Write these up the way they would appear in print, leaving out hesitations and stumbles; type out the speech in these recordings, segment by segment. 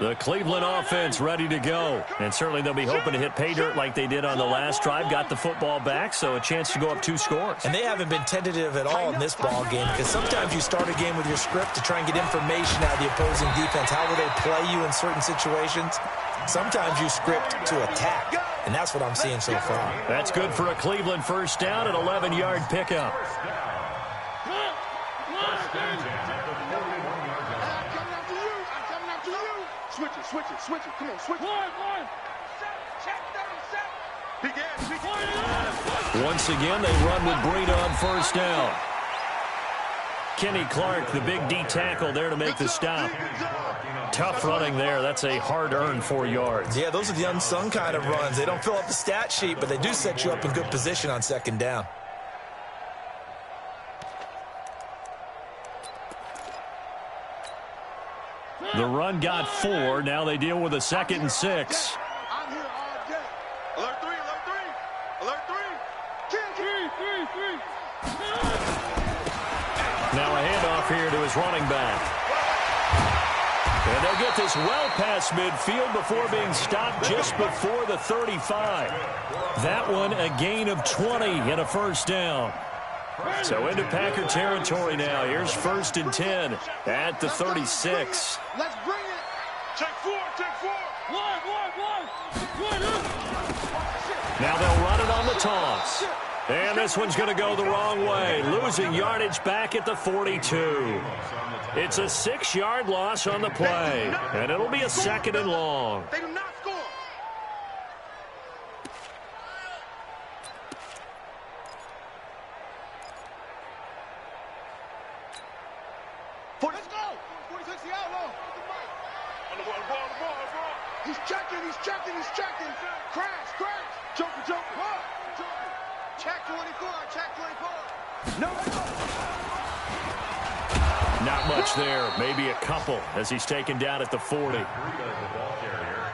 The Cleveland offense ready to go. And certainly they'll be hoping to hit pay dirt like they did on the last drive. Got the football back, so a chance to go up 2 scores. And they haven't been tentative at all in this ball game, because sometimes you start a game with your script to try and get information out of the opposing defense. How will they play you in certain situations? Sometimes you script to attack, and that's what I'm seeing so far. That's good for a Cleveland first down, an 11-yard pickup. Switch it. Come on, switch it. Once again, they run with Breida on first down. Kenny Clark, the big D tackle there to make the stop. Tough running there. That's a hard-earned 4 yards. Yeah, those are the unsung kind of runs. They don't fill up the stat sheet, but they do set you up in good position on second down. The run got 4. Now they deal with a 2nd and 6. I'm here all day. Alert 3. Now a handoff here to his running back. And they'll get this well past midfield before being stopped just before the 35. That one a gain of 20 and a first down. So into Packer territory now. Here's 1st and 10 at the 36. Let's bring it. Check 4. Now they'll run it on the toss. And this one's going to go the wrong way. Losing yardage back at the 42. It's a 6-yard loss on the play. And it'll be a 2nd and long. They do not score. Let's go. 46 the outlaw. On the ball. He's checking. Crash. Joker. Check 24. No. Not much there. Maybe a couple as he's taken down at the 40.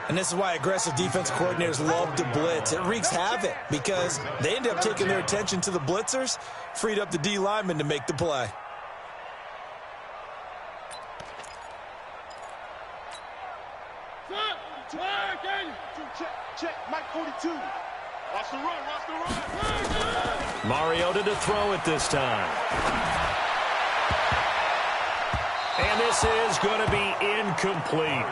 And this is why aggressive defense coordinators love to blitz. It wreaks havoc because they end up taking their attention to the blitzers, freed up the D lineman to make the play. Check. Mike 42. Watch the run. Mariota to throw it this time. And this is going to be incomplete.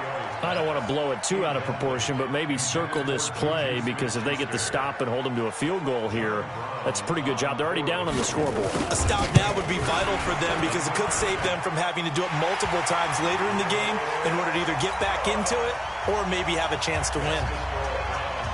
I don't want to blow it too out of proportion, but maybe circle this play, because if they get the stop and hold them to a field goal here, that's a pretty good job. They're already down on the scoreboard. A stop now would be vital for them, because it could save them from having to do it multiple times later in the game in order to either get back into it or maybe have a chance to win.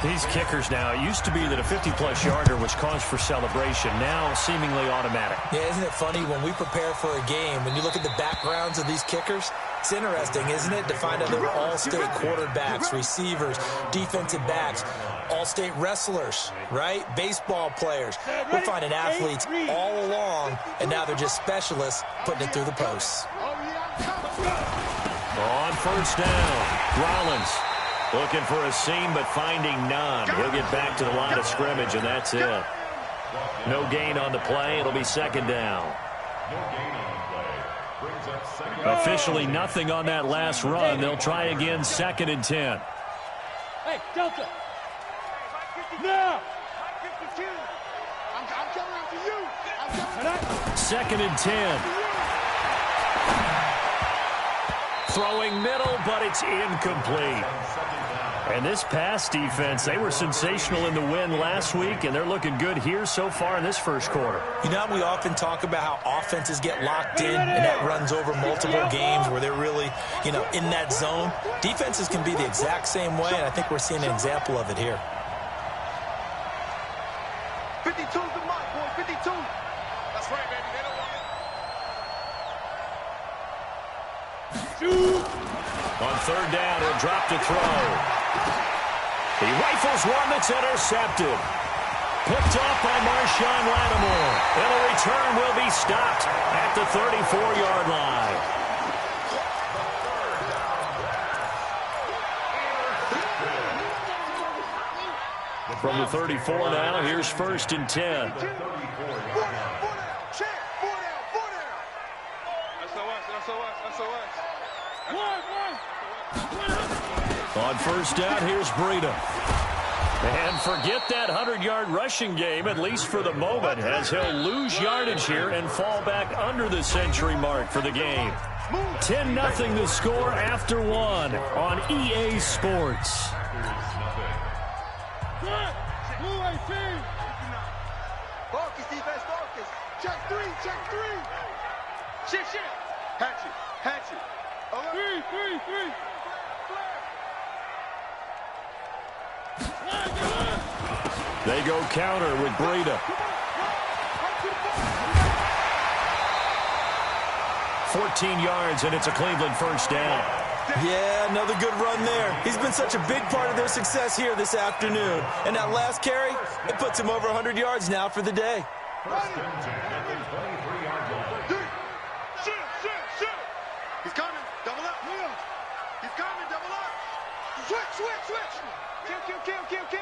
These kickers now, it used to be that a 50-plus yarder was cause for celebration. Now, seemingly automatic. Yeah, isn't it funny when we prepare for a game, when you look at the backgrounds of these kickers, it's interesting, isn't it, to find out they're all-state quarterbacks, receivers, defensive backs, all-state wrestlers, right? Baseball players. We're finding athletes all along, and now they're just specialists putting it through the posts. On first down, Rollins. Looking for a seam, but finding none. He'll get back to the line of scrimmage, and that's it. No gain on the play. It'll be 2nd down. Officially nothing on that last run. They'll try again, 2nd and 10. Hey, Delta. Now. I'm coming after you. 2nd and 10. Throwing middle, but it's incomplete. And this pass defense, they were sensational in the win last week, and they're looking good here so far in this first quarter. You know, we often talk about how offenses get locked in, and that runs over multiple games where they're really, in that zone. Defenses can be the exact same way, and I think we're seeing an example of it here. 52's the mark, boy. 52. That's right, baby. They don't want it. On 3rd down, he'll drop to throw. He rifles one that's intercepted. Picked off by Marshawn Lattimore. And the return will be stopped at the 34-yard line. From the 34 now, here's 1st and 10. On first down, here's Breida. And forget that 100-yard rushing game, at least for the moment, as he'll lose yardage here and fall back under the century mark for the game. 10-0 the score after one on EA Sports. Focus, defense, focus. Check three, check three. Shit, shit. Hatchet, hatchet. Three. They go counter with Breida. 14 yards, and it's a Cleveland first down. Yeah, another good run there. He's been such a big part of their success here this afternoon. And that last carry, it puts him over 100 yards now for the day. Shit. He's coming. Double up. He's coming. Double up. Switch. Kill.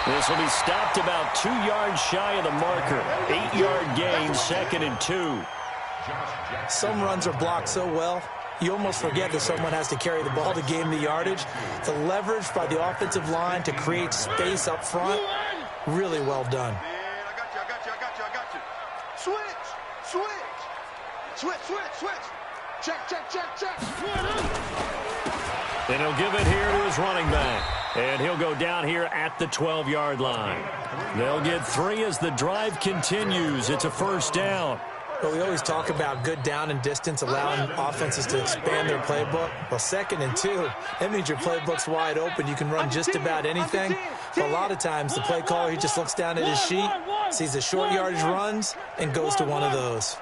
This will be stopped about 2 yards shy of the marker. 8-yard gain, 2nd and 2. Some runs are blocked so well, you almost forget that someone has to carry the ball to gain the yardage. The leverage by the offensive line to create space up front, really well done. Man, I got you. Switch. Check. And he'll give it here to his running back. And he'll go down here at the 12-yard line. They'll get 3 as the drive continues. It's a first down. Well, we always talk about good down and distance, allowing offenses to expand their playbook. Well, 2nd and 2, that means your playbook's wide open. You can run just about anything. But a lot of times, the play caller, he just looks down at his sheet, sees the short yardage runs, and goes to one of those.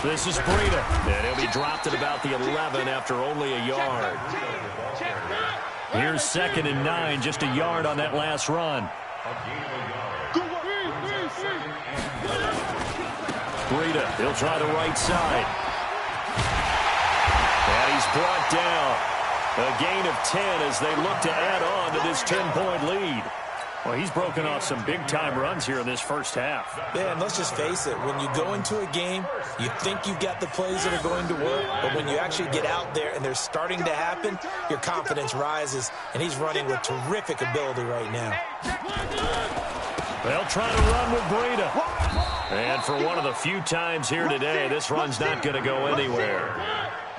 This is Breida, and he'll be dropped at about the 11 after only a yard. Here's 2nd and 9, just a yard on that last run. Breida, he'll try the right side. And he's brought down. A gain of 10 as they look to add on to this 10-point lead. Well, he's broken off some big-time runs here in this first half. Yeah, and let's just face it. When you go into a game, you think you've got the plays that are going to work, but when you actually get out there and they're starting to happen, your confidence rises, and he's running with terrific ability right now. They'll try to run with Breida. And for one of the few times here today, this run's not going to go anywhere.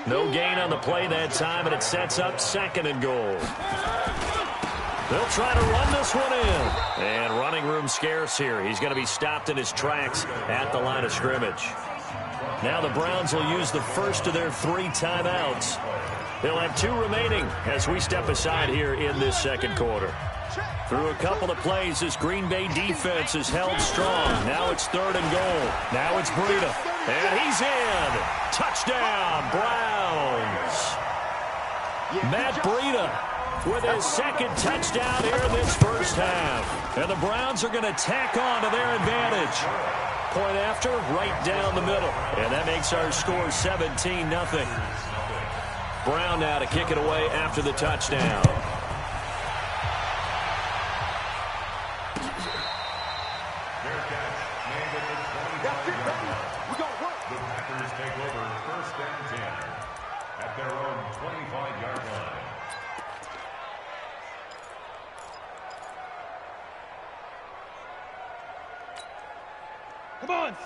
No gain on the play that time, and it sets up 2nd and goal. They'll try to run this one in. And running room scarce here. He's going to be stopped in his tracks at the line of scrimmage. Now the Browns will use the first of their 3 timeouts. They'll have 2 remaining as we step aside here in this second quarter. Through a couple of plays, this Green Bay defense is held strong. Now it's 3rd and goal. Now it's Breida. And he's in. Touchdown, Browns. Matt Breida with his 2nd touchdown here in this first half. And the Browns are going to tack on to their advantage. Point after, right down the middle. And that makes our score 17-0. Brown now to kick it away after the touchdown.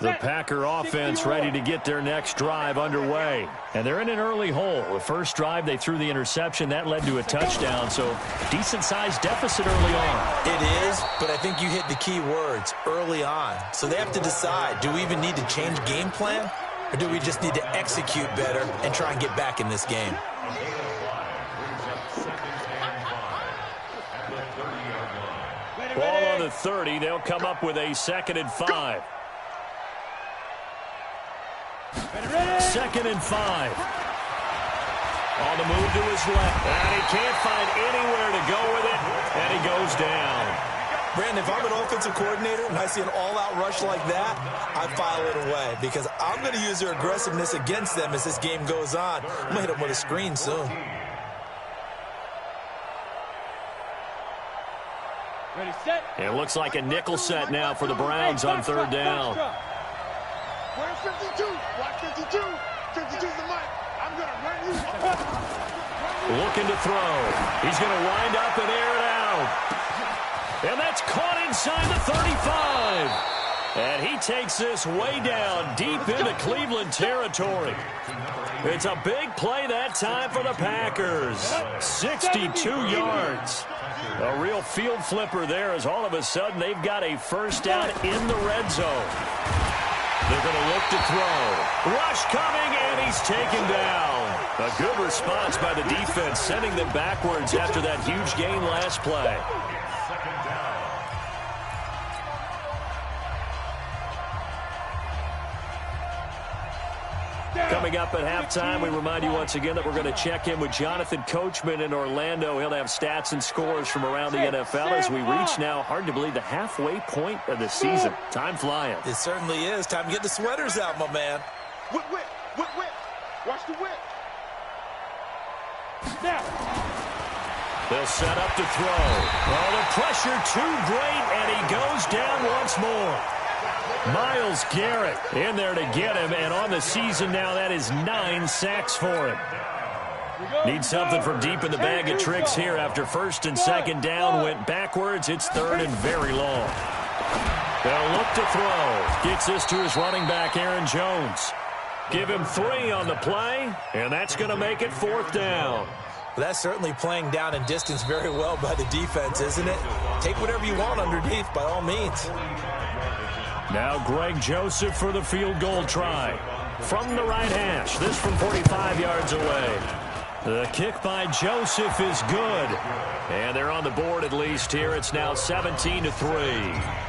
The Packer offense ready to get their next drive underway. And they're in an early hole. The first drive, they threw the interception. That led to a touchdown, so decent-sized deficit early on. It is, but I think you hit the key words, early on. So they have to decide, do we even need to change game plan, or do we just need to execute better and try and get back in this game? Ball on the 30. They'll come up with a 2nd and 5. 2nd and 5. On the move to his left. And he can't find anywhere to go with it. And he goes down. Brandon, if I'm an offensive coordinator and I see an all-out rush like that, I file it away because I'm going to use their aggressiveness against them as this game goes on. I'm going to hit them with a screen soon. It looks like a nickel set now for the Browns on third down. Where's 52? Watch 52. 52's the mic. I'm going to run you. Looking to throw. He's going to wind up and air it out. And that's caught inside the 35. And he takes this way down deep into Cleveland territory. It's a big play that time for the Packers. 62 yards. A real field flipper there as all of a sudden they've got a first down in the red zone. They're going to look to throw. Rush coming, and he's taken down. A good response by the defense, sending them backwards after that huge gain last play. Coming up at halftime, we remind you once again that we're going to check in with Jonathan Coachman in Orlando. He'll have stats and scores from around the NFL as we reach now, hard to believe, the halfway point of the season. Time flying. It certainly is. Time to get the sweaters out, my man. Whip, whip, whip, whip. Watch the whip. Now. They'll set up to throw. Oh, the pressure too great, and he goes down once more. Myles Garrett in there to get him, and on the season now, that is 9 sacks for him. Need something from deep in the bag of tricks here after first and second down went backwards. It's third and very long. They'll look to throw. Gets this to his running back, Aaron Jones. Give him 3 on the play, and that's going to make it fourth down. Well, that's certainly playing down in distance very well by the defense, isn't it? Take whatever you want underneath, by all means. Now Greg Joseph for the field goal try. From the right hash, this from 45 yards away. The kick by Joseph is good. And they're on the board at least here. It's now 17-3.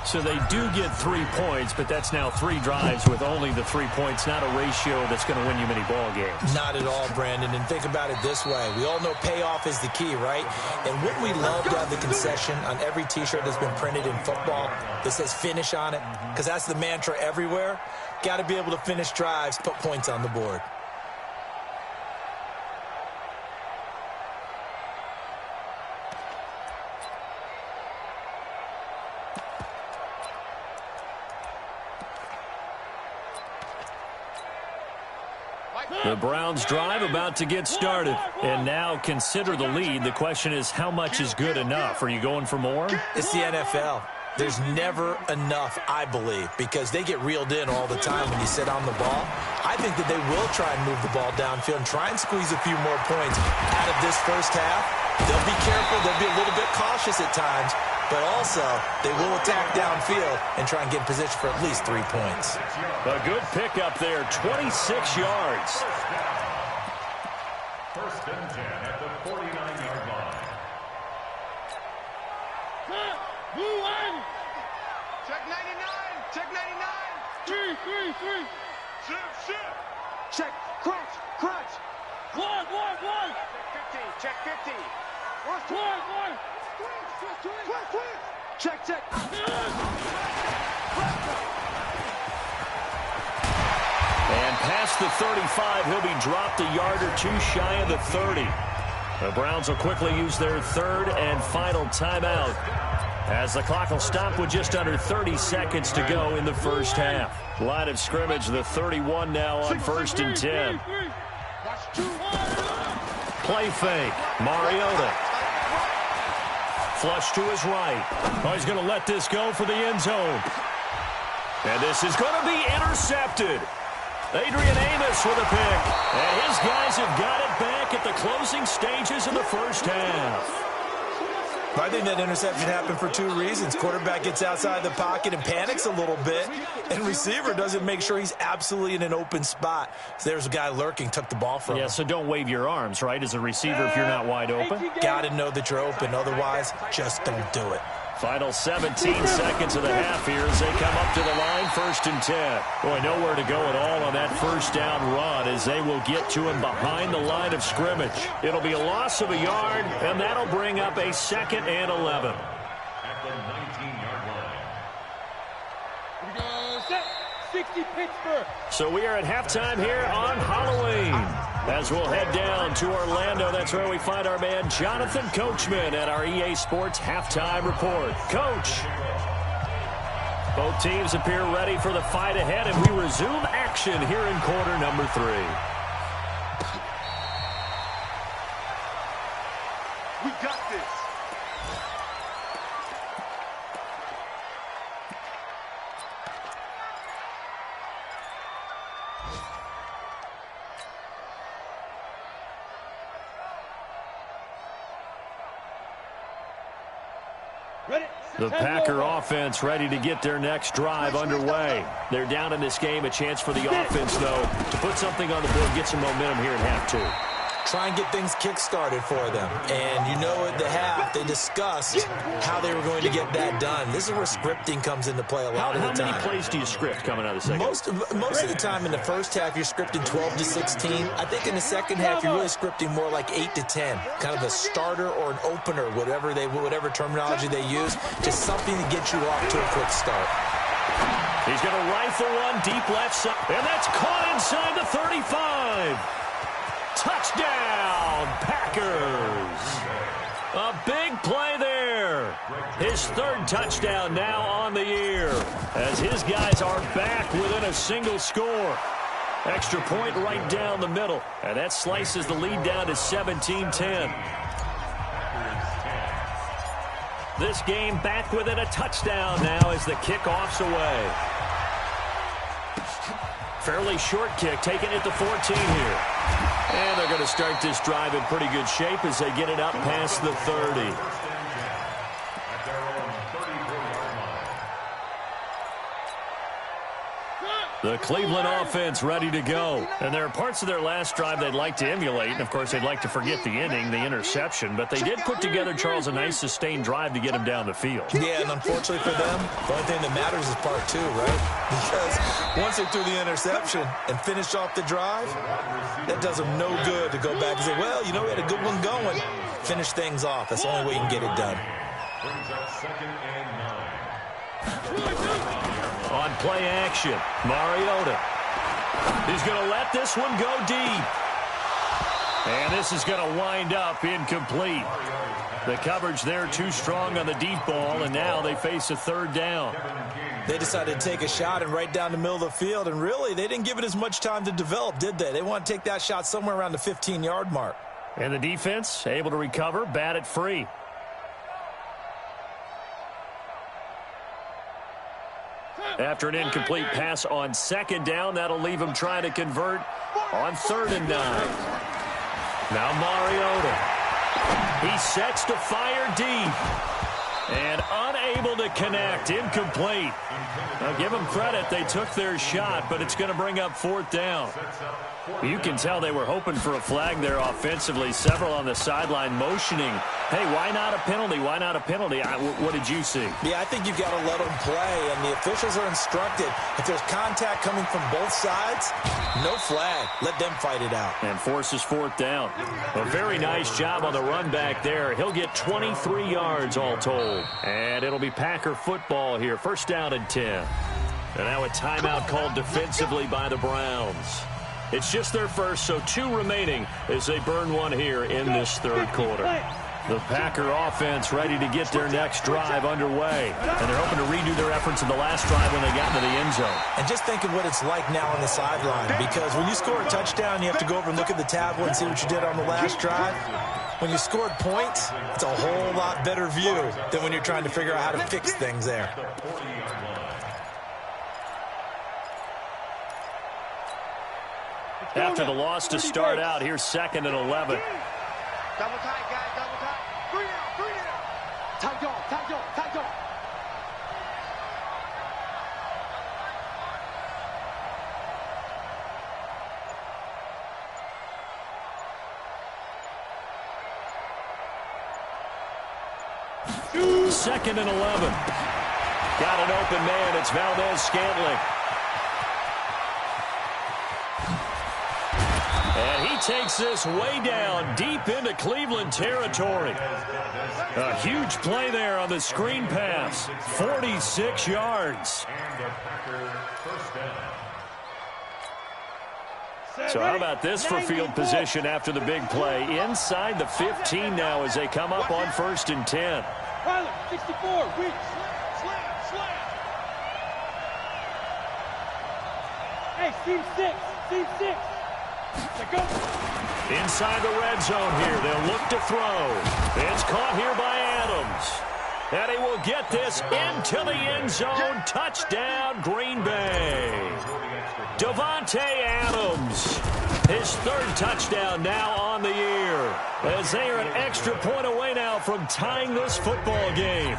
So they do get 3 points, but that's now 3 drives with only the 3 points, not a ratio that's going to win you many ball games. Not at all, Brandon. And think about it this way. We all know payoff is the key, right? And wouldn't we love to have the concession on every T-shirt that's been printed in football that says finish on it? Because that's the mantra everywhere. Got to be able to finish drives, put points on the board. The Browns drive about to get started. And now consider the lead. The question is, how much is good enough? Are you going for more? It's the NFL. There's never enough, I believe, because they get reeled in all the time when you sit on the ball. I think that they will try and move the ball downfield and try and squeeze a few more points out of this first half. They'll be careful. They'll be a little bit cautious at times, but also they will attack downfield and try and get in position for at least 3 points. A good pickup there, 26 yards. First and 10 at the 49-yard line. Check 99. Check 99. 3. Shift. Check. Crunch. One. Check 50. One. Check. And past the 35, he'll be dropped a yard or 2 shy of the 30. The Browns will quickly use their third and final timeout, as the clock will stop with just under 30 seconds to go in the first half. Line of scrimmage, the 31 now on first and 10. Play fake. Mariota. Flush to his right. Oh, he's going to let this go for the end zone. And this is going to be intercepted. Adrian Amos with a pick. And his guys have got it back at the closing stages of the first half. I think that interception happened for 2 reasons. Quarterback gets outside the pocket and panics a little bit, and receiver doesn't make sure he's absolutely in an open spot. So there's a guy lurking, took the ball from him. Yeah, so don't wave your arms, right, as a receiver if you're not wide open. Got to know that you're open. Otherwise, just don't do it. Final 17 seconds of the half here as they come up to the line, first and 10. Boy, nowhere to go at all on that first down run as they will get to him behind the line of scrimmage. It'll be a loss of a yard, and that'll bring up a second and 11. At the 19-yard line. 60 Pittsburgh. So we are at halftime here on Halloween. As we'll head down to Orlando, that's where we find our man Jonathan Coachman at our EA Sports Halftime Report. Coach, both teams appear ready for the fight ahead, and we resume action here in quarter number 3. We got this. The Packer offense ready to get their next drive underway. They're down in this game. A chance for the offense, though, to put something on the board, get some momentum here in half 2. Try and get things kick-started for them. And you know at the half, they discussed how they were going to get that done. This is where scripting comes into play a lot of the time. How many plays do you script coming out of the second? Most of the time in the first half, you're scripting 12 to 16. I think in the second half, you're really scripting more like 8 to 10. Kind of a starter or an opener, whatever terminology they use. Just something to get you off to a quick start. He's going to rifle one deep left side. And that's caught inside the 35. Touchdown, Packers. A big play there. His 3rd touchdown now on the year as his guys are back within a single score. Extra point right down the middle, and that slices the lead down to 17-10. This game back within a touchdown now as the kickoff's away. Fairly short kick, taking it to 14 here. And they're going to start this drive in pretty good shape as they get it up past the 30. The Cleveland offense ready to go. And there are parts of their last drive they'd like to emulate. And, of course, they'd like to forget the inning, the interception. But they did put together, Charles, a nice sustained drive to get them down the field. Yeah, and unfortunately for them, the only thing that matters is part 2, right? Because once they threw the interception and finished off the drive, that does them no good to go back and say, well, you know, we had a good one going. Finish things off. That's the only way you can get it done. Brings up 2nd and 9. On play action, Mariota. He's going to let this one go deep. And this is going to wind up incomplete. The coverage there too strong on the deep ball, and now they face a 3rd down. They decided to take a shot and right down the middle of the field, and really, they didn't give it as much time to develop, did they? They want to take that shot somewhere around the 15-yard mark. And the defense able to recover, bat it free. After an incomplete pass on 2nd down, that'll leave him trying to convert on 3rd and 9. Now Mariota. He sets to fire deep. And unable to connect. Incomplete. Now give them credit. They took their shot, but it's going to bring up 4th down. You can tell they were hoping for a flag there offensively. Several on the sideline motioning. Hey, why not a penalty? Why not a penalty? What did you see? Yeah, I think you've got to let them play, and the officials are instructed. If there's contact coming from both sides, no flag. Let them fight it out. And forces 4th down. A very nice job on the run back there. He'll get 23 yards all told. And it'll be Packer football here. 1st down and 10. And now a timeout called defensively by the Browns. It's just their first, so 2 remaining as they burn one here in this 3rd quarter. The Packer offense ready to get their next drive underway. And they're hoping to redo their efforts in the last drive when they got into the end zone. And just think of what it's like now on the sideline. Because when you score a touchdown, you have to go over and look at the tablet and see what you did on the last drive. When you scored points, it's a whole lot better view than when you're trying to figure out how to fix things there. After the loss to start out, here's 2nd and 11. Double tight, guys, double tight. 3 down. Tight dog, tight dog, tight dog. Second and 11. Got an open man. It's Valdez-Scantling. And he takes this way down deep into Cleveland territory. A huge play there on the screen pass. 46 yards. And the Packer 1st down. So how about this for field position after the big play? Inside the 15 now as they come up on 1st and 10. Tyler, 64, reach. Slam. Hey, seam 6. Let's go. Inside the red zone here. They'll look to throw. It's caught here by Adams. And he will get this into the end zone. Touchdown, Green Bay. Davante Adams, his 3rd touchdown now on the year, as they are an extra point away now from tying this football game.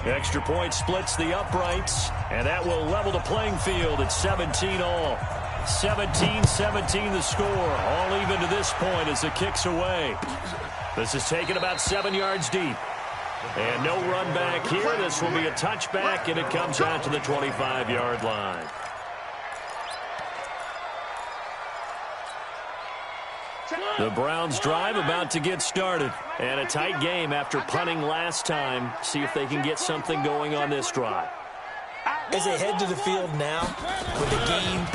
Extra point splits the uprights, and that will level the playing field at 17 all. 17-17 the score, all even to this point as the kick's away. This is taken about 7 yards deep. And no run back here. This will be a touchback, and it comes out to the 25-yard line. The Browns drive about to get started. And a tight game after punting last time. See if they can get something going on this drive. As they head to the field now, with the game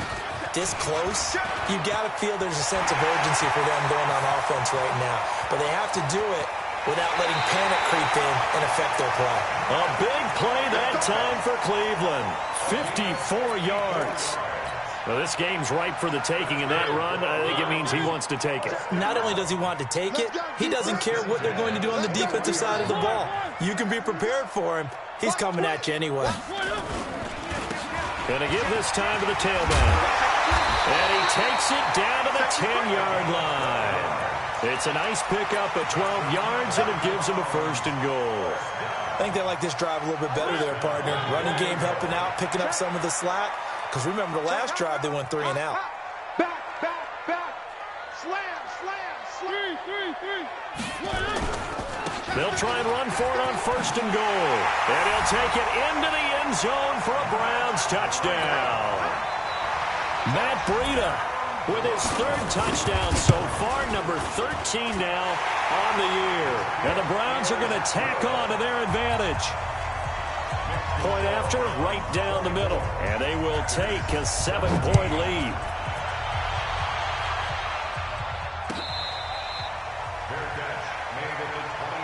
this close, you've got to feel there's a sense of urgency for them going on offense right now. But they have to do it without letting panic creep in and affect their play. A big play that time for Cleveland. 54 yards. Well, this game's ripe for the taking, and that run, I think it means he wants to take it. Not only does he want to take it, he doesn't care what they're going to do on the defensive side of the ball. You can be prepared for him. He's coming at you anyway. Going to give this time to the tailback. And he takes it down to the 10-yard line. It's a nice pickup at 12 yards, and it gives him a 1st and goal. I think they like this drive a little bit better there, partner. Running game helping out, picking up some of the slack. Because remember, the last drive, they went 3 and out. Back. Slam. They'll try and run for it on 1st and goal. And he'll take it into the end zone for a Browns touchdown. Matt Breida with his 3rd touchdown so far, number 13 now on the year. And the Browns are going to tack on to their advantage. Point after, right down the middle. And they will take a 7-point lead.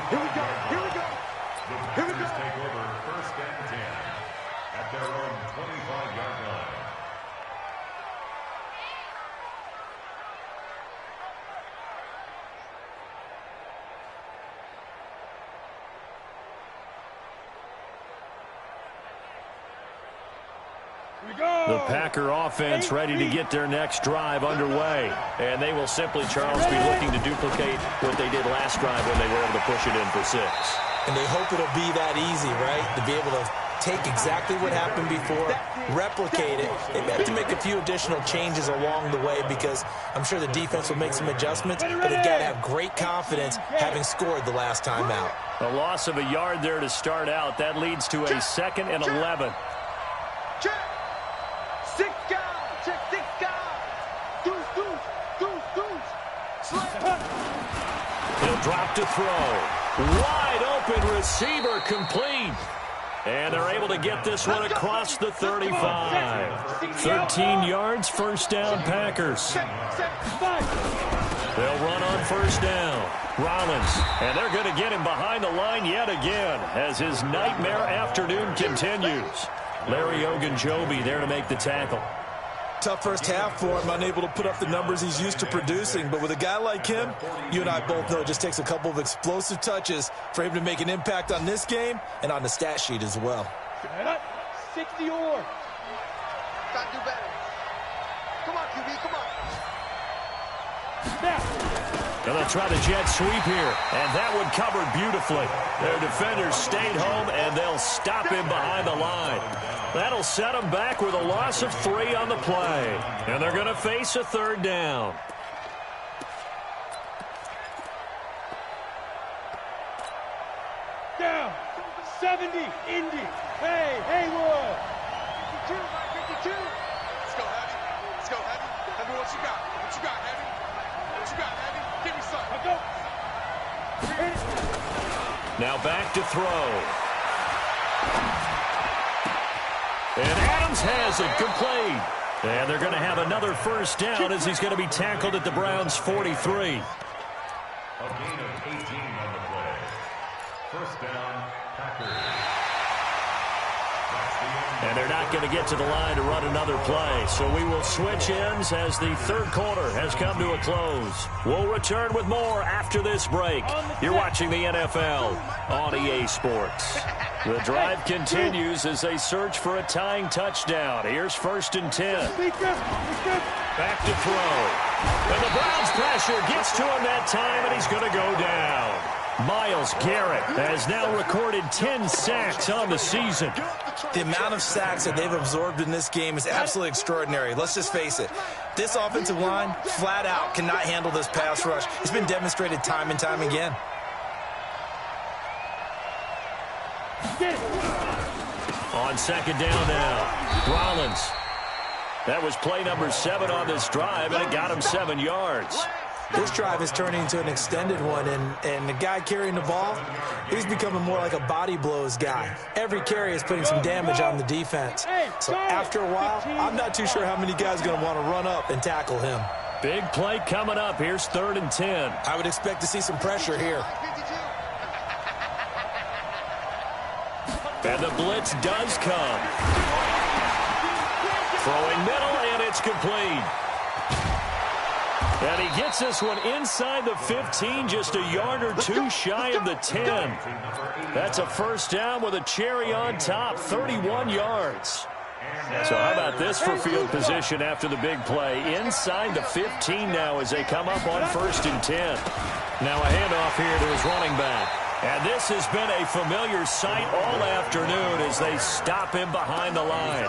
Here we go. The Packers take over 1st and 10 at their own 25-yard line. The Packer offense ready to get their next drive underway. And they will simply, Charles, be looking to duplicate what they did last drive when they were able to push it in for 6. And they hope it'll be that easy, right? To be able to take exactly what happened before, replicate it. They have to make a few additional changes along the way because I'm sure the defense will make some adjustments, but they've got to have great confidence having scored the last time out. A loss of a yard there to start out. That leads to a 2nd and 11. Check. 6 guys. Check 6 guys. Deuce. Slam. He'll drop to throw. Wide open receiver complete. And they're able to get this one across the 35. 13 yards, 1st down, Packers. They'll run on 1st down. Rollins, and they're going to get him behind the line yet again as his nightmare afternoon continues. Larry Ogunjobi there to make the tackle. Tough first half for him, unable to put up the numbers he's used to producing. But with a guy like him, you and I both know it just takes a couple of explosive touches for him to make an impact on this game and on the stat sheet as well. 60 or. Gotta do better. Come on, QB, come on. And they'll try the jet sweep here, and that one covered beautifully. Their defenders stayed home, and they'll stop him behind the line. That'll set them back with a loss of 3 on the play. And they're going to face a 3rd down. Down. 70. Indy. Hey, Haywood. 52. Let's go, Heavy. Heavy, what you got? Heavy? Heavy? Give me some. Let's go. Now back to throw. And Adams has it complete. And they're going to have another first down as he's going to be tackled at the Browns' 43. A gain of 18 on the play. First down, Packers. And they're not going to get to the line to run another play. So we will switch ends as the third quarter has come to a close. We'll return with more after this break. You're watching the NFL on EA Sports. The drive continues as they search for a tying touchdown. Here's 1st and 10. Back to throw. And the Browns pressure gets to him that time, and he's going to go down. Myles Garrett has now recorded 10 sacks on the season. The amount of sacks that they've absorbed in this game is absolutely extraordinary. Let's just face it. This offensive line, flat out, cannot handle this pass rush. It's been demonstrated time and time again. On 2nd down now, Rollins. That was play number 7 on this drive, and it got him 7 yards. This drive is turning into an extended one, and the guy carrying the ball, he's becoming more like a body blows guy. Every carry is putting some damage on the defense. So after a while, I'm not too sure how many guys are going to want to run up and tackle him. Big play coming up. Here's 3rd and 10. I would expect to see some pressure here. And the blitz does come. Throwing middle, and it's complete. And he gets this one inside the 15, just a yard or 2 shy of the 10. That's a first down with a cherry on top, 31 yards. So how about this for field position after the big play? Inside the 15 now as they come up on 1st and 10. Now a handoff here to his running back. And this has been a familiar sight all afternoon as they stop him behind the line.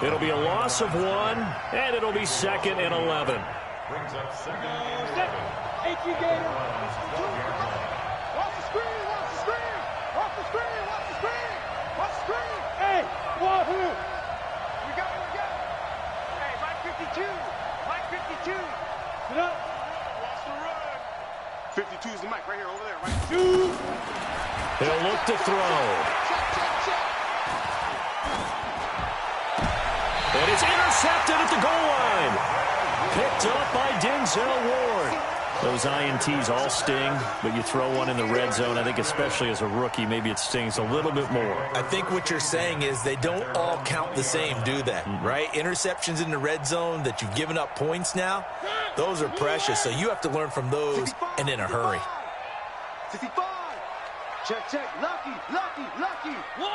It'll be a loss of 1, and it'll be 2nd and 11. Brings up 2nd. Watch the screen, watch the screen, watch the screen, watch the screen, watch the screen. Hey, Wahoo! We got it. Hey, Mike 52, Mike 52. Get up. Watch the run. 52 is the mic right here, over there, right? 2. He'll look to throw. And it's intercepted at the goal line. Picked up by Denzel Ward. Those INTs all sting, but you throw one in the red zone, I think especially as a rookie, maybe it stings a little bit more. I think what you're saying is they don't all count the same, do they? Right? Interceptions in the red zone that you've given up points now, those are precious. So you have to learn from those and in a hurry. 55. Check. Lucky. 1.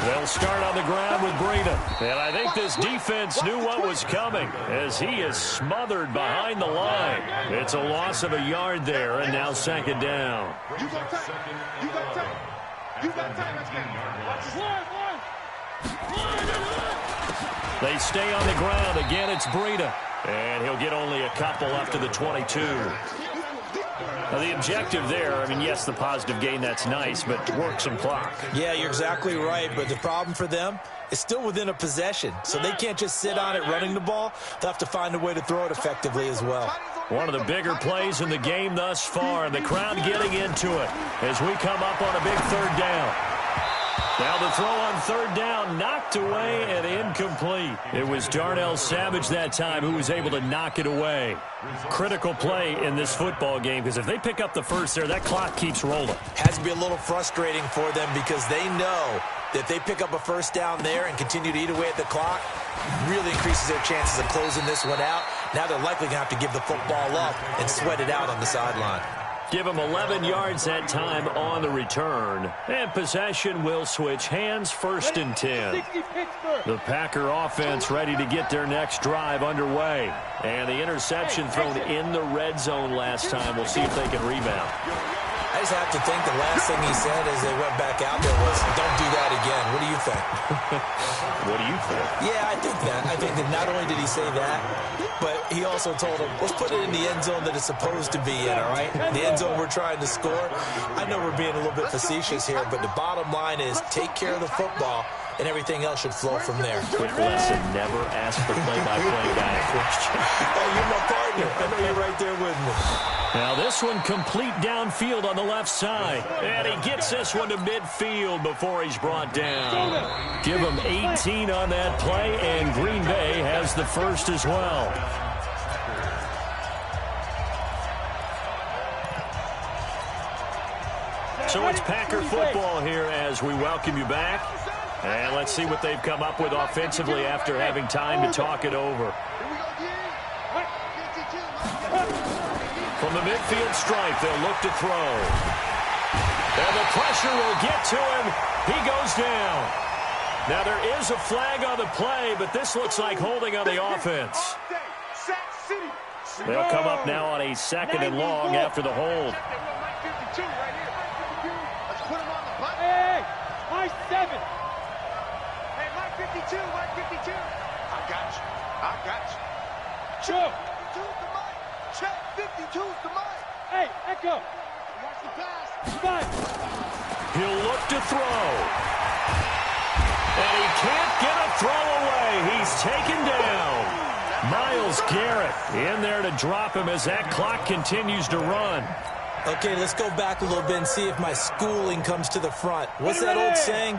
They'll start on the ground with Breida. And I think this defense knew what was coming as he is smothered behind the line. It's a loss of a yard there, and now 2nd down. You got time. They stay on the ground. Again, it's Breida. And he'll get only a couple up to the 22. Now, the objective there, I mean, yes, the positive gain, that's nice, but work some clock. Yeah, you're exactly right, but the problem for them is still within a possession, so they can't just sit on it running the ball. They'll have to find a way to throw it effectively as well. One of the bigger plays in the game thus far, and the crowd getting into it as we come up on a big 3rd down. Now the throw on 3rd down, knocked away and incomplete. It was Darnell Savage that time who was able to knock it away. Critical play in this football game, because if they pick up the first there, that clock keeps rolling. Has to be a little frustrating for them because they know that if they pick up a first down there and continue to eat away at the clock, really increases their chances of closing this one out. Now they're likely going to have to give the football up and sweat it out on the sideline. Give him 11 yards that time on the return. And possession will switch hands, 1st and 10. The Packer offense ready to get their next drive underway. And the interception thrown in the red zone last time. We'll see if they can rebound. I just have to think the last thing he said as they went back out there was, don't do that again. What do you think? What do you think? Yeah, I think that. I think that not only did he say that, but he also told him, let's put it in the end zone that it's supposed to be in, all right? The end zone we're trying to score. I know we're being a little bit facetious here, but the bottom line is take care of the football, and everything else should flow from there. Quick lesson, never ask the play-by-play guy a question. Hey, you're my partner. I know you're right there with me. Now this one complete downfield on the left side. And he gets this one to midfield before he's brought down. Give him 18 on that play, and Green Bay has the first as well. So it's Packer football here as we welcome you back. And let's see what they've come up with offensively after having time to talk it over. From the midfield stripe, they'll look to throw. And the pressure will get to him. He goes down. Now there is a flag on the play, but this looks like holding on the offense. They'll come up now on a 2nd and long after the hold. Hey, my 7. Hey, my 52, my 52. I got you. Sure. 52's the mic. Check, 52's the mic. Hey, Echo. Watch the pass. 5. He'll look to throw. And he can't get a throw away. He's taken down. Myles Garrett in there to drop him as that clock continues to run. Okay, let's go back a little bit and see if my schooling comes to the front. What's that old saying?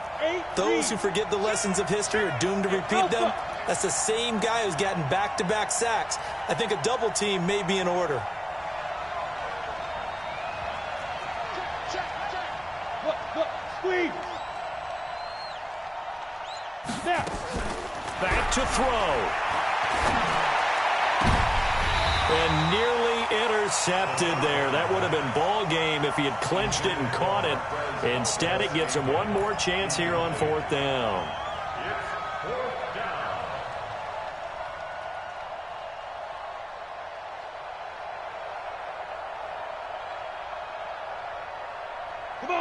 Those who forget the lessons of history are doomed to repeat them. That's the same guy who's gotten back-to-back sacks. I think a double team may be in order. Look, squeeze. Snap. Back to throw. And nearly intercepted there. That would have been ball game if he had clinched it and caught it. Instead, it gives him one more chance here on 4th down.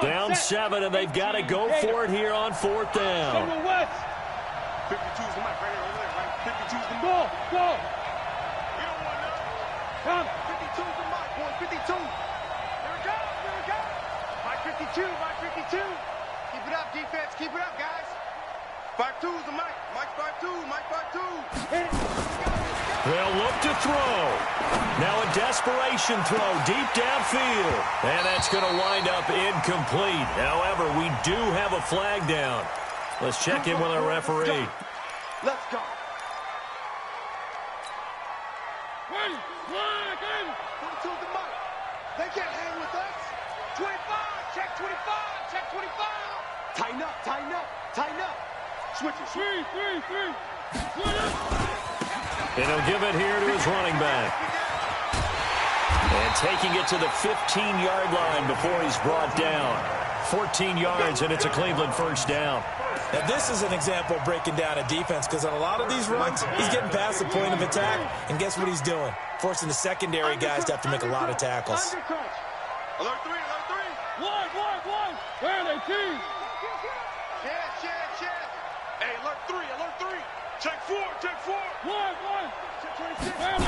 Down 7, and they've got to go for it here on 4th down. 52's the mic right here, over there, right? 52's the mic. Go. You don't want to know. Come. 52's the mic, boy. 52. Here we go. Mic 52, mic 52. Keep it up, defense. Keep it up, guys. 52's the mic. Mic 52, mic 52. They'll look to throw. Now a desperation throw deep downfield. And that's going to wind up incomplete. However, we do have a flag down. Let's check in with our referee. Let's go. 22's the mic. They can't hang with us. 25. Check 25. Check 25. Tighten up. Switch it. 3. And he'll give it here to his running back. And taking it to the 15-yard line before he's brought down. 14 yards, and it's a Cleveland first down. Now, this is an example of breaking down a defense because on a lot of these runs, he's getting past the point of attack, and guess what he's doing? Forcing the secondary guys to have to make a lot of tackles. Alert 3. 1. Where are they, team? Check. Hey, alert 3. Check 4. 1. Check 26. Where are they,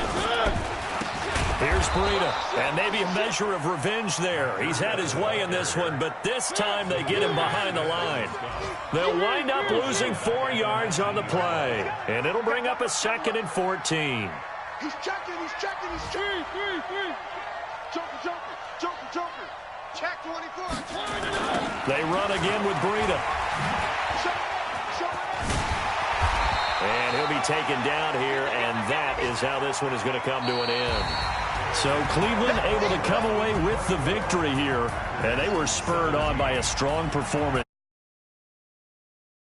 Here's Breida, and maybe a measure of revenge there. He's had his way in this one, but this time they get him behind the line. They'll wind up losing 4 yards on the play, and it'll bring up a 2nd and 14. He's checking. 3. Joker. Check 24. They run again with Breida. And he'll be taken down here, and that is how this one is going to come to an end. So Cleveland able to come away with the victory here, and they were spurred on by a strong performance